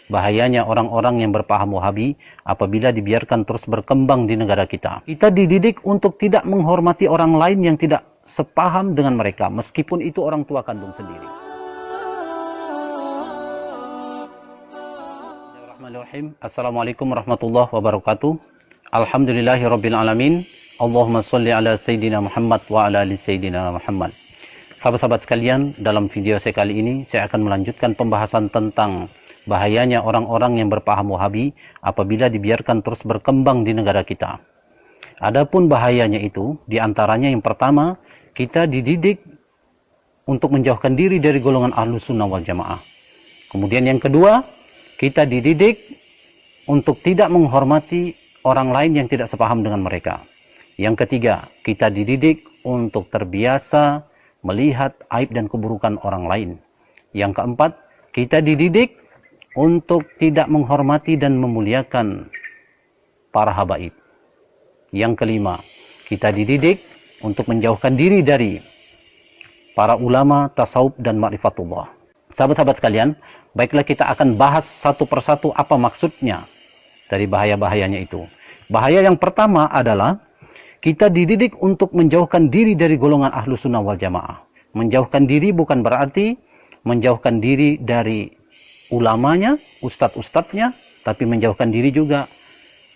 bahayanya orang-orang yang berpaham Wahabi apabila dibiarkan terus berkembang di negara kita. Kita dididik untuk tidak menghormati orang lain yang tidak sepaham dengan mereka, meskipun itu orang tua kandung sendiri. Bismillahirrahmanirrahim. Assalamualaikum warahmatullahi wabarakatuh. Alhamdulillahirabbil alamin. Allahumma sholli ala sayyidina Muhammad wa ala ali sayyidina Muhammad. Sahabat-sahabat sekalian, dalam video saya kali ini saya akan melanjutkan pembahasan tentang bahayanya orang-orang yang berpaham Wahabi apabila dibiarkan terus berkembang di negara kita. Adapun bahayanya itu, diantaranya yang pertama, kita dididik untuk menjauhkan diri dari golongan Ahlus Sunnah wal Jamaah. Kemudian yang kedua, kita dididik untuk tidak menghormati orang lain yang tidak sepaham dengan mereka. Yang ketiga, kita dididik untuk terbiasa melihat aib dan keburukan orang lain. Yang keempat, kita dididik untuk tidak menghormati dan memuliakan para habaib. Yang kelima, kita dididik untuk menjauhkan diri dari para ulama, tasawuf, dan ma'rifatullah. Sahabat-sahabat sekalian, baiklah kita akan bahas satu persatu apa maksudnya dari bahaya-bahayanya itu. Bahaya yang pertama adalah kita dididik untuk menjauhkan diri dari golongan Ahlus Sunnah wal Jamaah. Menjauhkan diri bukan berarti menjauhkan diri dari ulamanya, ustadz-ustadznya, tapi menjauhkan diri juga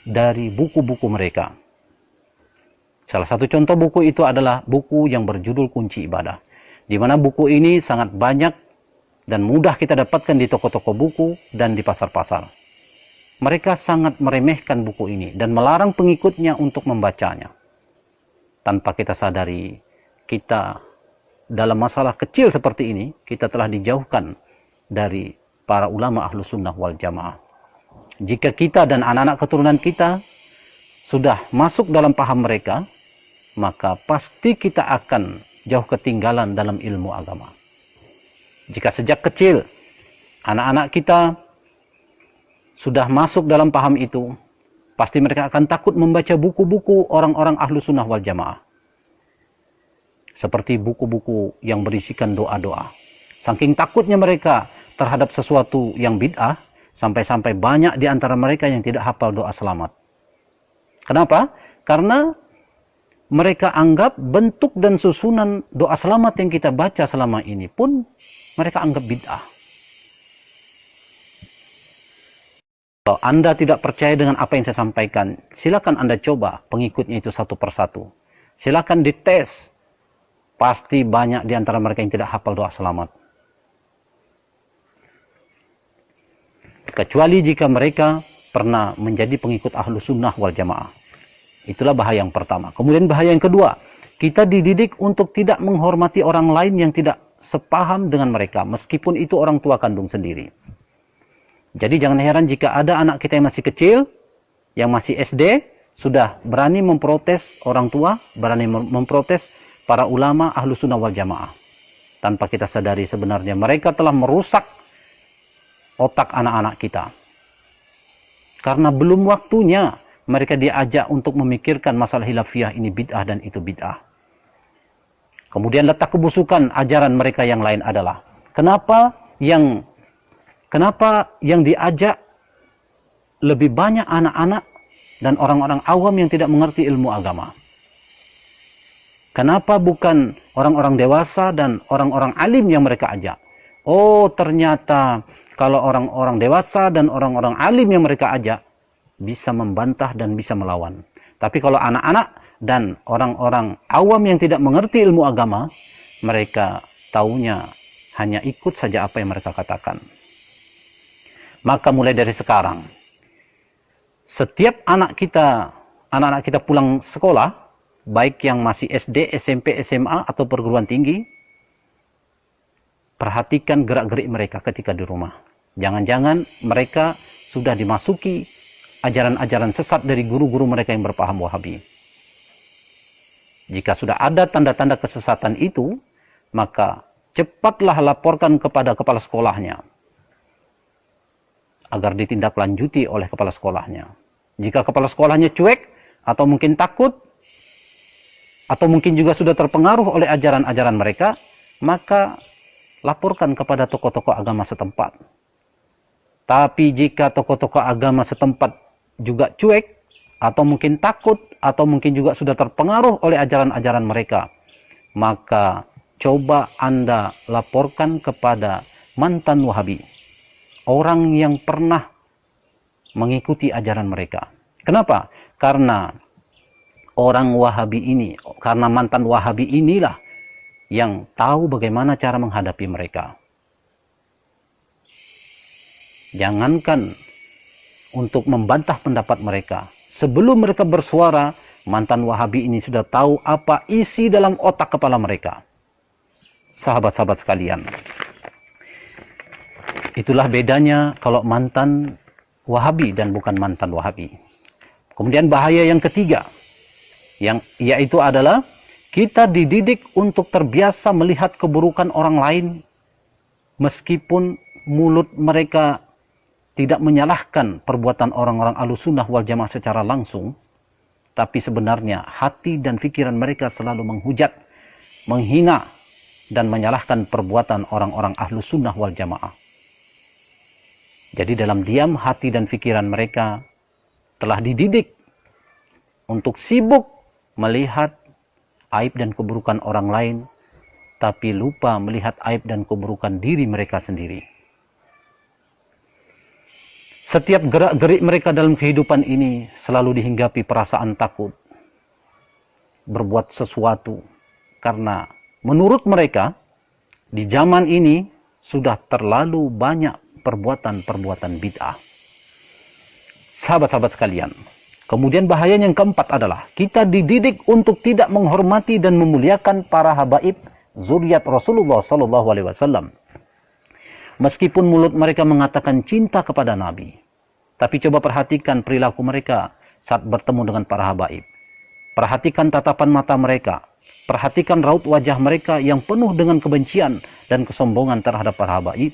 dari buku-buku mereka. Salah satu contoh buku itu adalah buku yang berjudul Kunci Ibadah. Di mana buku ini sangat banyak dan mudah kita dapatkan di toko-toko buku dan di pasar-pasar. Mereka sangat meremehkan buku ini dan melarang pengikutnya untuk membacanya. Tanpa kita sadari, kita dalam masalah kecil seperti ini, kita telah dijauhkan dari para ulama Ahlus Sunnah wal Jamaah. Jika kita dan anak-anak keturunan kita sudah masuk dalam paham mereka, maka pasti kita akan jauh ketinggalan dalam ilmu agama. Jika sejak kecil, anak-anak kita sudah masuk dalam paham itu, pasti mereka akan takut membaca buku-buku orang-orang Ahlus Sunnah wal Jamaah. Seperti buku-buku yang berisikan doa-doa. Saking takutnya mereka terhadap sesuatu yang bid'ah, sampai-sampai banyak di antara mereka yang tidak hafal doa selamat. Kenapa? Karena mereka anggap bentuk dan susunan doa selamat yang kita baca selama ini pun mereka anggap bid'ah. Kalau Anda tidak percaya dengan apa yang saya sampaikan, silakan Anda coba pengikutnya itu satu persatu. Silakan dites. Pasti banyak di antara mereka yang tidak hafal doa selamat. Kecuali jika mereka pernah menjadi pengikut Ahlus Sunnah wal Jamaah. Itulah bahaya yang pertama. Kemudian bahaya yang kedua, kita dididik untuk tidak menghormati orang lain yang tidak sepaham dengan mereka, meskipun itu orang tua kandung sendiri. Jadi jangan heran jika ada anak kita yang masih kecil, yang masih SD, sudah berani memprotes orang tua, berani memprotes para ulama Ahlus Sunnah wal Jamaah. Tanpa kita sadari sebenarnya mereka telah merusak otak anak-anak kita. Karena belum waktunya mereka diajak untuk memikirkan masalah hilafiyah ini bid'ah dan itu bid'ah. Kemudian letak kebusukan ajaran mereka yang lain adalah, kenapa yang diajak lebih banyak anak-anak dan orang-orang awam yang tidak mengerti ilmu agama? Kenapa bukan orang-orang dewasa dan orang-orang alim yang mereka ajak? Oh, ternyata kalau orang-orang dewasa dan orang-orang alim yang mereka ajak bisa membantah dan bisa melawan. Tapi kalau anak-anak dan orang-orang awam yang tidak mengerti ilmu agama, mereka taunya hanya ikut saja apa yang mereka katakan. Maka mulai dari sekarang, setiap anak-anak kita pulang sekolah, baik yang masih SD, SMP, SMA, atau perguruan tinggi, perhatikan gerak-gerik mereka ketika di rumah. Jangan-jangan mereka sudah dimasuki ajaran-ajaran sesat dari guru-guru mereka yang berpaham Wahabi. Jika sudah ada tanda-tanda kesesatan itu, maka cepatlah laporkan kepada kepala sekolahnya agar ditindaklanjuti oleh kepala sekolahnya. Jika kepala sekolahnya cuek atau mungkin takut atau mungkin juga sudah terpengaruh oleh ajaran-ajaran mereka, maka laporkan kepada tokoh-tokoh agama setempat. Tapi jika tokoh-tokoh agama setempat juga cuek, atau mungkin takut, atau mungkin juga sudah terpengaruh oleh ajaran-ajaran mereka, maka coba Anda laporkan kepada mantan Wahabi, orang yang pernah mengikuti ajaran mereka. Kenapa? Karena orang Wahabi ini, karena mantan Wahabi inilah yang tahu bagaimana cara menghadapi mereka. Jangankan untuk membantah pendapat mereka, sebelum mereka bersuara, mantan Wahabi ini sudah tahu apa isi dalam otak kepala mereka. Sahabat-sahabat sekalian, itulah bedanya kalau mantan Wahabi dan bukan mantan Wahabi. Kemudian bahaya yang ketiga, yaitu adalah kita dididik untuk terbiasa melihat keburukan orang lain, meskipun mulut mereka tidak menyalahkan perbuatan orang-orang Ahlussunnah wal Jamaah secara langsung, tapi sebenarnya hati dan pikiran mereka selalu menghujat, menghina, dan menyalahkan perbuatan orang-orang Ahlussunnah wal Jamaah. Jadi dalam diam hati dan pikiran mereka telah dididik untuk sibuk melihat aib dan keburukan orang lain, tapi lupa melihat aib dan keburukan diri mereka sendiri. Setiap gerak-gerik mereka dalam kehidupan ini selalu dihinggapi perasaan takut berbuat sesuatu, karena menurut mereka di zaman ini sudah terlalu banyak perbuatan-perbuatan bid'ah. Sahabat-sahabat sekalian, kemudian bahaya yang keempat adalah kita dididik untuk tidak menghormati dan memuliakan para habaib zuriat Rasulullah SAW. Meskipun mulut mereka mengatakan cinta kepada Nabi, tapi coba perhatikan perilaku mereka saat bertemu dengan para habaib. Perhatikan tatapan mata mereka. Perhatikan raut wajah mereka yang penuh dengan kebencian dan kesombongan terhadap para habaib.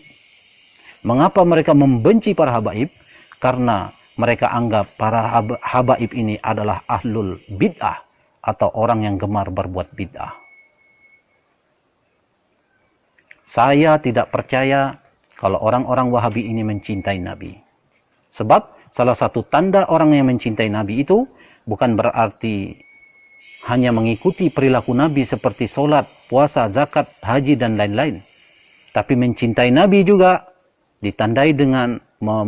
Mengapa mereka membenci para habaib? Karena mereka anggap para habaib ini adalah ahlul bid'ah, atau orang yang gemar berbuat bid'ah. Saya tidak percaya kalau orang-orang Wahabi ini mencintai Nabi. Sebab salah satu tanda orang yang mencintai Nabi itu bukan berarti hanya mengikuti perilaku Nabi seperti sholat, puasa, zakat, haji, dan lain-lain. Tapi mencintai Nabi juga ditandai dengan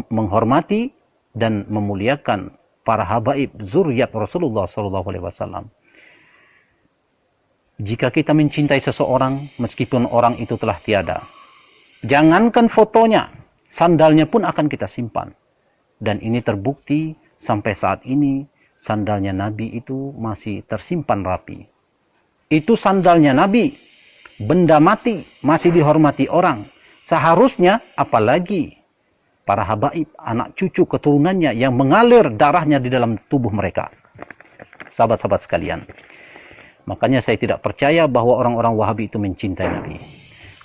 menghormati dan memuliakan para habaib zuriat Rasulullah SAW. Jika kita mencintai seseorang, meskipun orang itu telah tiada, jangankan fotonya, sandalnya pun akan kita simpan. Dan ini terbukti sampai saat ini, sandalnya Nabi itu masih tersimpan rapi. Itu sandalnya Nabi, benda mati, masih dihormati orang. Seharusnya, apalagi para habaib, anak cucu keturunannya yang mengalir darahnya di dalam tubuh mereka. Sahabat-sahabat sekalian, makanya saya tidak percaya bahwa orang-orang Wahabi itu mencintai Nabi.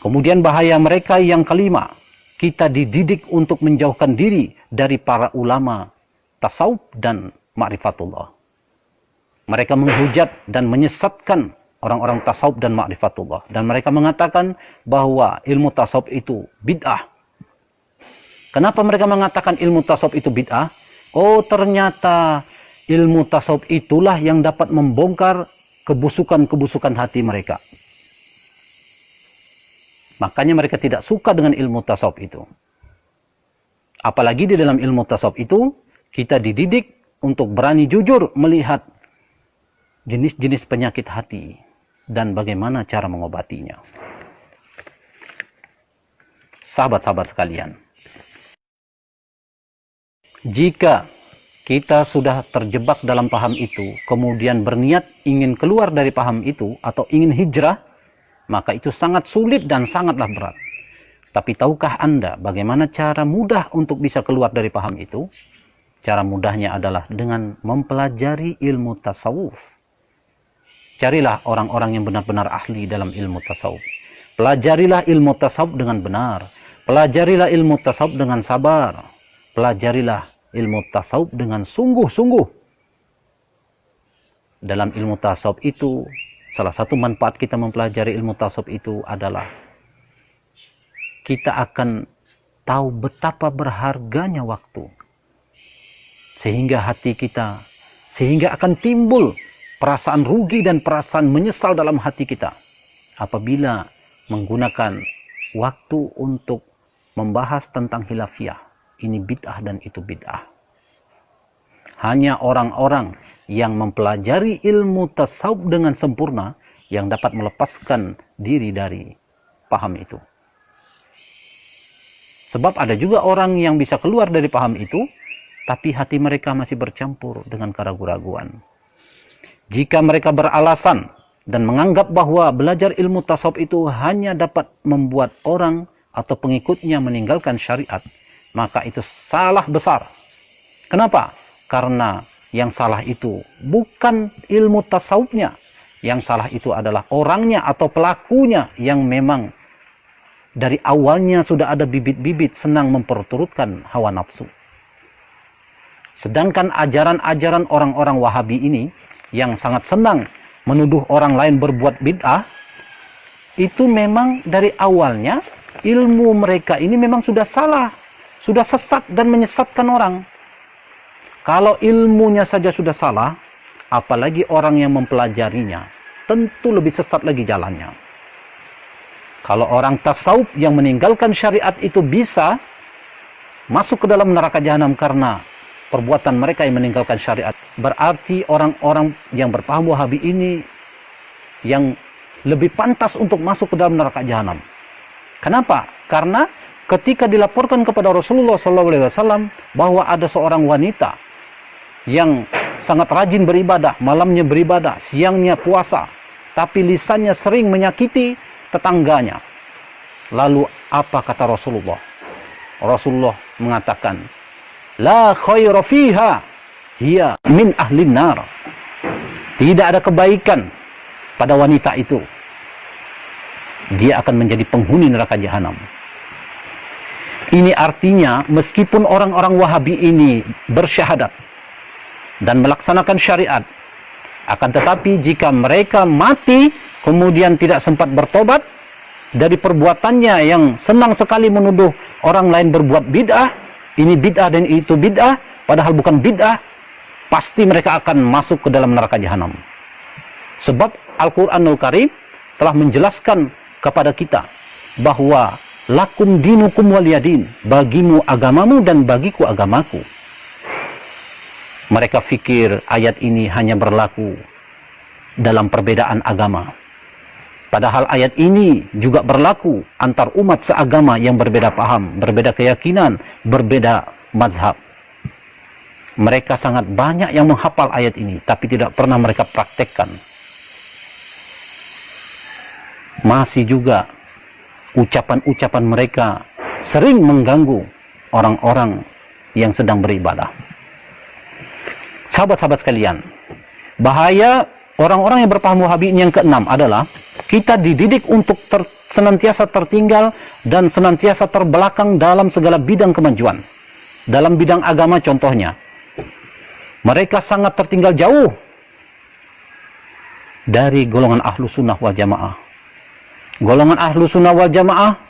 Kemudian bahaya mereka yang kelima, kita dididik untuk menjauhkan diri dari para ulama tasawuf dan ma'rifatullah. Mereka menghujat dan menyesatkan orang-orang tasawuf dan ma'rifatullah. Dan mereka mengatakan bahwa ilmu tasawuf itu bid'ah. Kenapa mereka mengatakan ilmu tasawuf itu bid'ah? Oh, ternyata ilmu tasawuf itulah yang dapat membongkar kebusukan-kebusukan hati mereka. Makanya mereka tidak suka dengan ilmu tasawuf itu. Apalagi di dalam ilmu tasawuf itu, kita dididik untuk berani jujur melihat jenis-jenis penyakit hati dan bagaimana cara mengobatinya. Sahabat-sahabat sekalian, jika kita sudah terjebak dalam paham itu, kemudian berniat ingin keluar dari paham itu atau ingin hijrah, maka itu sangat sulit dan sangatlah berat. Tapi tahukah Anda bagaimana cara mudah untuk bisa keluar dari paham itu? Cara mudahnya adalah dengan mempelajari ilmu tasawuf. Carilah orang-orang yang benar-benar ahli dalam ilmu tasawuf. Pelajarilah ilmu tasawuf dengan benar. Pelajarilah ilmu tasawuf dengan sabar. Pelajarilah ilmu tasawuf dengan sungguh-sungguh. Dalam ilmu tasawuf itu, salah satu manfaat kita mempelajari ilmu tasawuf itu adalah kita akan tahu betapa berharganya waktu. Sehingga hati kita, sehingga akan timbul perasaan rugi dan perasaan menyesal dalam hati kita apabila menggunakan waktu untuk membahas tentang khilafiyah. Ini bid'ah dan itu bid'ah. Hanya orang-orang yang mempelajari ilmu tasawuf dengan sempurna yang dapat melepaskan diri dari paham itu. Sebab ada juga orang yang bisa keluar dari paham itu, tapi hati mereka masih bercampur dengan keraguan-raguan. Jika mereka beralasan dan menganggap bahwa belajar ilmu tasawuf itu hanya dapat membuat orang atau pengikutnya meninggalkan syariat, maka itu salah besar. Kenapa? Karena yang salah itu bukan ilmu tasawufnya. Yang salah itu adalah orangnya atau pelakunya yang memang dari awalnya sudah ada bibit-bibit senang memperturutkan hawa nafsu. Sedangkan ajaran-ajaran orang-orang Wahabi ini yang sangat senang menuduh orang lain berbuat bid'ah, itu memang dari awalnya ilmu mereka ini memang sudah salah, sudah sesat dan menyesatkan orang. Kalau ilmunya saja sudah salah, apalagi orang yang mempelajarinya, tentu lebih sesat lagi jalannya. Kalau orang tasawuf yang meninggalkan syariat itu bisa masuk ke dalam neraka jahanam karena perbuatan mereka yang meninggalkan syariat, berarti orang-orang yang berpaham Wahabi ini yang lebih pantas untuk masuk ke dalam neraka jahanam. Kenapa? Karena ketika dilaporkan kepada Rasulullah SAW bahwa ada seorang wanita yang sangat rajin beribadah, malamnya beribadah, siangnya puasa, tapi lisannya sering menyakiti tetangganya. Lalu apa kata Rasulullah? Rasulullah mengatakan, la khaira fiha, hiya min ahlin nar. Tidak ada kebaikan pada wanita itu. Dia akan menjadi penghuni neraka jahanam. Ini artinya meskipun orang-orang Wahabi ini bersyahadat dan melaksanakan syariat, akan tetapi jika mereka mati kemudian tidak sempat bertobat dari perbuatannya yang senang sekali menuduh orang lain berbuat bid'ah, ini bid'ah dan itu bid'ah, padahal bukan bid'ah, pasti mereka akan masuk ke dalam neraka jahanam. Sebab Al-Quranul Karim telah menjelaskan kepada kita bahwa lakum dinukum waliyadin, bagimu agamamu dan bagiku agamaku. Mereka fikir ayat ini hanya berlaku dalam perbedaan agama. Padahal ayat ini juga berlaku antar umat seagama yang berbeda paham, berbeda keyakinan, berbeda mazhab. Mereka sangat banyak yang menghafal ayat ini, tapi tidak pernah mereka praktekkan. Masih juga ucapan-ucapan mereka sering mengganggu orang-orang yang sedang beribadah. Sahabat-sahabat sekalian, bahaya orang-orang yang berpaham Wahabi yang keenam adalah kita dididik untuk senantiasa tertinggal dan senantiasa terbelakang dalam segala bidang kemajuan. Dalam bidang agama contohnya, mereka sangat tertinggal jauh dari golongan ahlu sunnah wal jamaah. Golongan ahlu sunnah wal jamaah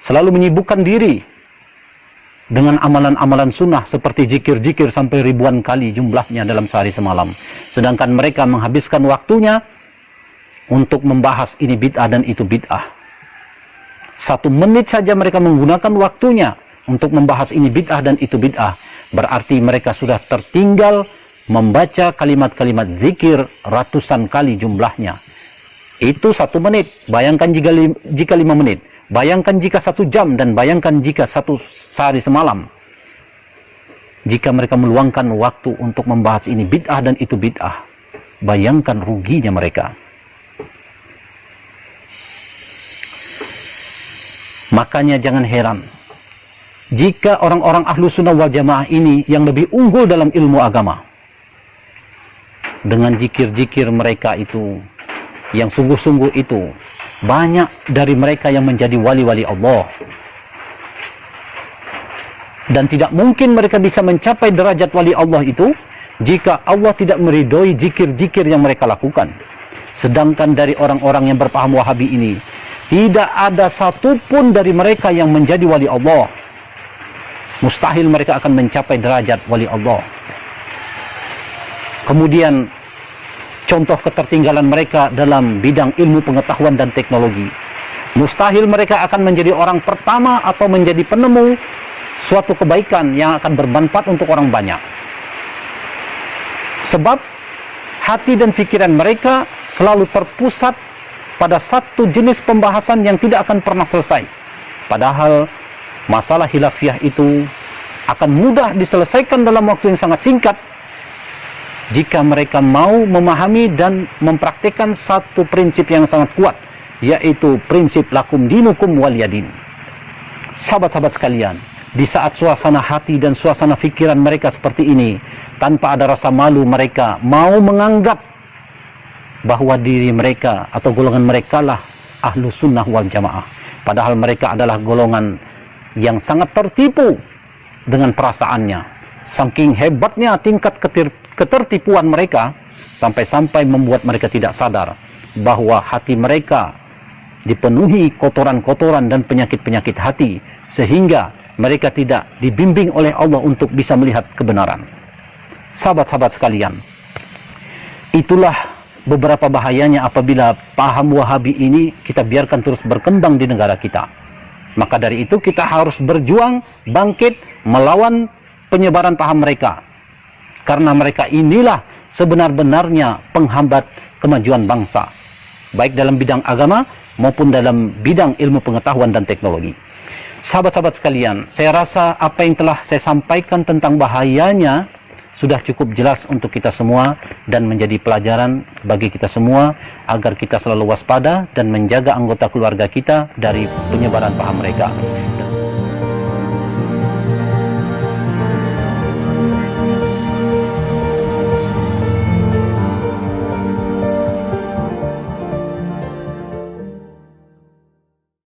selalu menyibukkan diri dengan amalan-amalan sunnah seperti zikir-zikir sampai ribuan kali jumlahnya dalam sehari semalam. Sedangkan mereka menghabiskan waktunya untuk membahas ini bid'ah dan itu bid'ah. 1 menit saja mereka menggunakan waktunya untuk membahas ini bid'ah dan itu bid'ah. Berarti mereka sudah tertinggal membaca kalimat-kalimat zikir ratusan kali jumlahnya. Itu 1 menit. Bayangkan jika 5 menit. Bayangkan jika 1 jam dan bayangkan jika 1 sehari semalam. Jika mereka meluangkan waktu untuk membahas ini bid'ah dan itu bid'ah, bayangkan ruginya mereka. Makanya jangan heran jika orang-orang ahlu sunnah wal jamaah ini yang lebih unggul dalam ilmu agama, dengan zikir-zikir mereka itu yang sungguh-sungguh itu, banyak dari mereka yang menjadi wali-wali Allah. Dan tidak mungkin mereka bisa mencapai derajat wali Allah itu jika Allah tidak meridhoi zikir-zikir yang mereka lakukan. Sedangkan dari orang-orang yang berpaham Wahabi ini, tidak ada satupun dari mereka yang menjadi wali Allah. Mustahil mereka akan mencapai derajat wali Allah. Kemudian contoh ketertinggalan mereka dalam bidang ilmu pengetahuan dan teknologi. Mustahil mereka akan menjadi orang pertama atau menjadi penemu suatu kebaikan yang akan bermanfaat untuk orang banyak. Sebab hati dan pikiran mereka selalu terpusat pada satu jenis pembahasan yang tidak akan pernah selesai. Padahal masalah khilafiyah itu akan mudah diselesaikan dalam waktu yang sangat singkat jika mereka mau memahami dan mempraktikkan satu prinsip yang sangat kuat, yaitu prinsip lakum dinukum waliyadin. Sahabat-sahabat sekalian, di saat suasana hati dan suasana pikiran mereka seperti ini, tanpa ada rasa malu mereka mau menganggap bahwa diri mereka atau golongan mereka lah ahlu sunnah wal jamaah. Padahal mereka adalah golongan yang sangat tertipu dengan perasaannya. Saking hebatnya tingkat ketertipuan mereka, sampai-sampai membuat mereka tidak sadar bahwa hati mereka dipenuhi kotoran-kotoran dan penyakit-penyakit hati, sehingga mereka tidak dibimbing oleh Allah untuk bisa melihat kebenaran. Sahabat-sahabat sekalian, itulah beberapa bahayanya apabila paham Wahabi ini kita biarkan terus berkembang di negara kita. Maka dari itu kita harus berjuang, bangkit, melawan penyebaran paham mereka. Karena mereka inilah sebenar-benarnya penghambat kemajuan bangsa, baik dalam bidang agama maupun dalam bidang ilmu pengetahuan dan teknologi. Sahabat-sahabat sekalian, saya rasa apa yang telah saya sampaikan tentang bahayanya sudah cukup jelas untuk kita semua dan menjadi pelajaran bagi kita semua agar kita selalu waspada dan menjaga anggota keluarga kita dari penyebaran paham mereka.